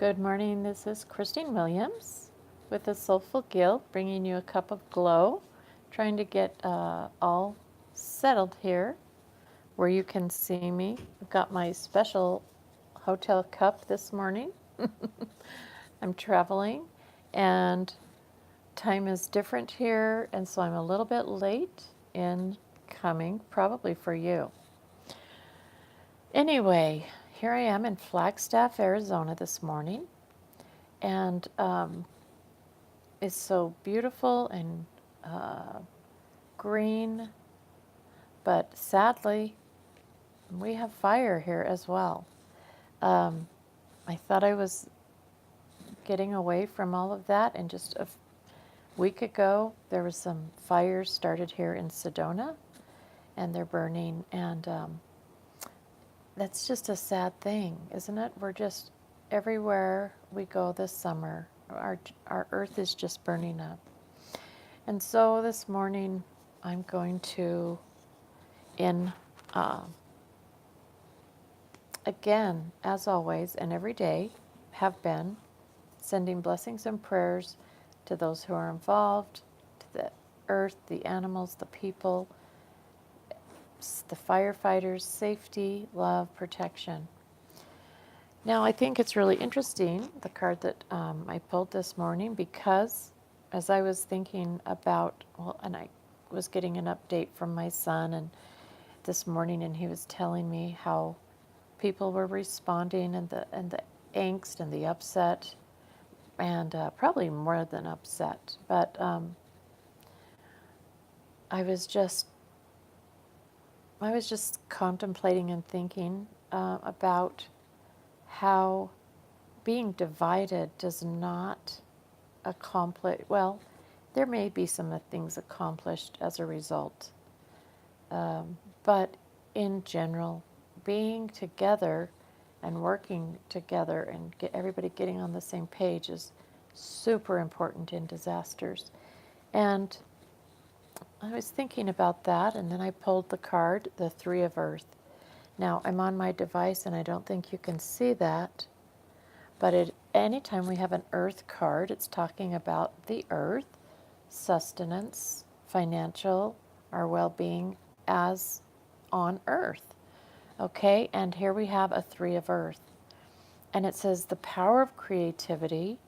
Good morning. This is Christine Williams with the Soulful Guild, bringing you a cup of glow, trying to get all settled here where you can see me. I've got my special hotel cup this morning. I'm traveling and time is different here, and so I'm a little bit late in coming, probably for you. Anyway, here I am in Flagstaff, Arizona this morning, and it's so beautiful and green, but sadly, we have fire here as well. I thought I was getting away from all of that, and just a week ago, there was some fires started here in Sedona, and they're burning, and that's just a sad thing, isn't it? We're just everywhere we go this summer, our earth is just burning up. And so this morning, I'm going to, in again, as always, and every day, have been sending blessings and prayers to those who are involved, to the earth, the animals, the people, the firefighters, safety, love, protection. Now, I think it's really interesting, the card that I pulled this morning, because as I was thinking about, and I was getting an update from my son and this morning, and he was telling me how people were responding, and the angst and the upset, and probably more than upset. But I was just contemplating and thinking about how being divided does not accomplish, well, there may be some things accomplished as a result, but in general, being together and working together and get everybody getting on the same page is super important in disasters. And I was thinking about that, and then I pulled the card, the Three of Earth. Now, I'm on my device, and I don't think you can see that, but anytime we have an Earth card, it's talking about the Earth, sustenance, financial, our well-being as on Earth. Okay, and here we have a Three of Earth. And it says the power of creativity,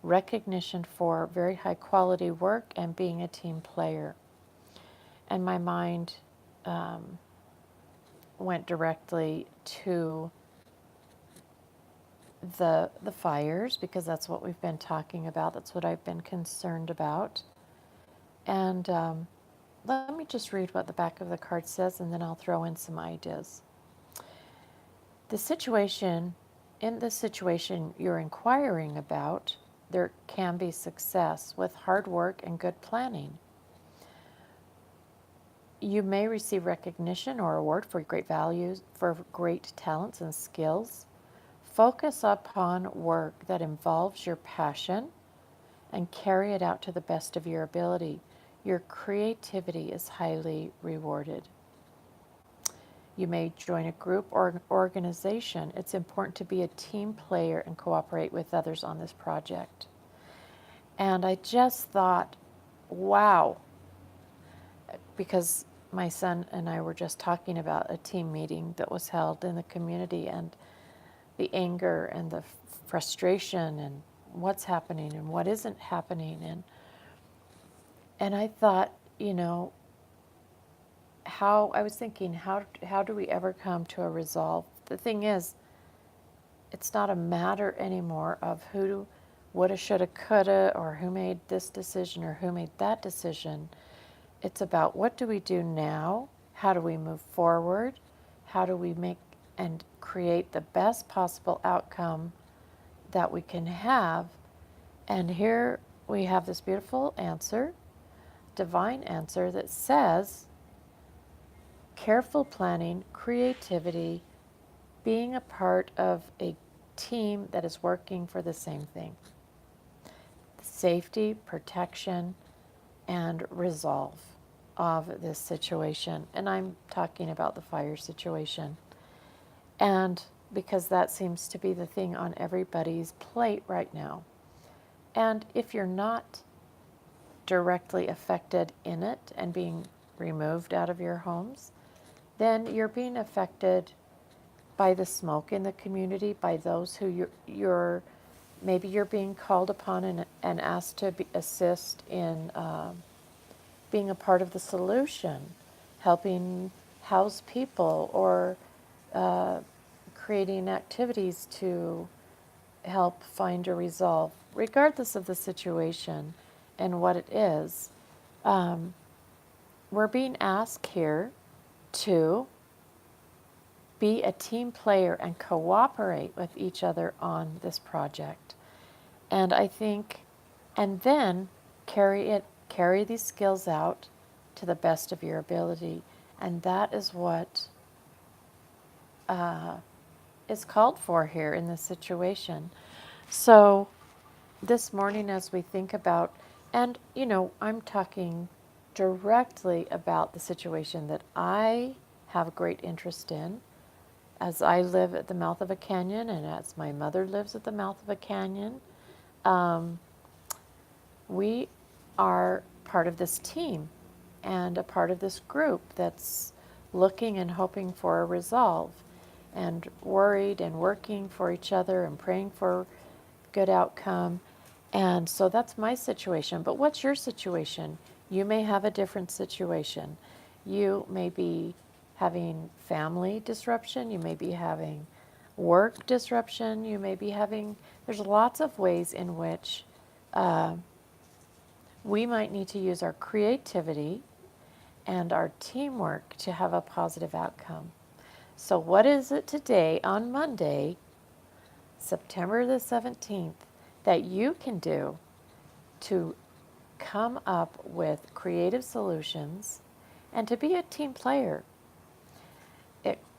recognition for very high quality work, and being a team player. And my mind went directly to the fires, because that's what we've been talking about. That's what I've been concerned about. And let me just read what the back of the card says, and then I'll throw in some ideas. In the situation you're inquiring about, there can be success with hard work and good planning. You may receive recognition or award for great values, for great talents and skills. Focus upon work that involves your passion and carry it out to the best of your ability. Your creativity is highly rewarded. You may join a group or an organization. It's important to be a team player and cooperate with others on this project. And I just thought, wow, because my son and I were just talking about a team meeting that was held in the community, and the anger and the frustration and what's happening and what isn't happening. And I thought, how I was thinking, how do we ever come to a resolve? The thing is, it's not a matter anymore of who woulda, shoulda, coulda, or who made this decision or who made that decision. It's about what do we do now? How do we move forward? How do we make and create the best possible outcome that we can have? And here we have this beautiful answer, divine answer, that says careful planning, creativity, being a part of a team that is working for the same thing. Safety, protection, and resolve of this situation. And I'm talking about the fire situation. And because that seems to be the thing on everybody's plate right now. And if you're not directly affected in it and being removed out of your homes, then you're being affected by the smoke in the community, by those who you're maybe you're being called upon and asked to assist in being a part of the solution, helping house people, or uh, creating activities to help find a resolve, regardless of the situation and what it is. Um, we're being asked here to be a team player and cooperate with each other on this project. And I think, and then carry these skills out to the best of your ability. And that is what is called for here in this situation. So this morning, as we think about, and I'm talking directly about the situation that I have great interest in, as I live at the mouth of a canyon and as my mother lives at the mouth of a canyon. um, we are part of this team and a part of this group that's looking and hoping for a resolve and worried and working for each other and praying for good outcome. And so that's my situation. But what's your situation? You may have a different situation. You may be having family disruption. You may be having work disruption. You may be having, there's lots of ways in which we might need to use our creativity and our teamwork to have a positive outcome. So, what is it today on Monday, September the 17th, that you can do to come up with creative solutions and to be a team player?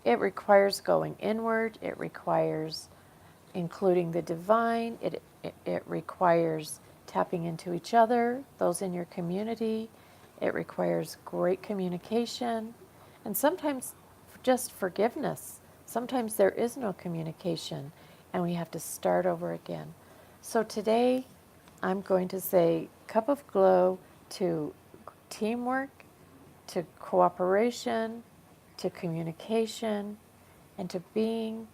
It requires going inward, it requires including the divine, it requires tapping into each other, those in your community. It requires great communication and sometimes just forgiveness. Sometimes there is no communication and we have to start over again. So today I'm going to say cup of glow to teamwork, to cooperation, to communication, and to being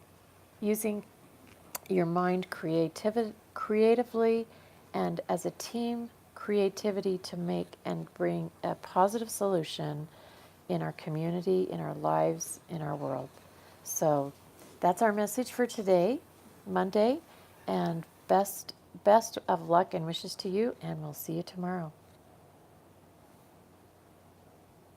using your mind creatively and as a team creativity to make and bring a positive solution in our community, in our lives, in our world. So that's our message for today, Monday, and best of luck and wishes to you, and we'll see you tomorrow.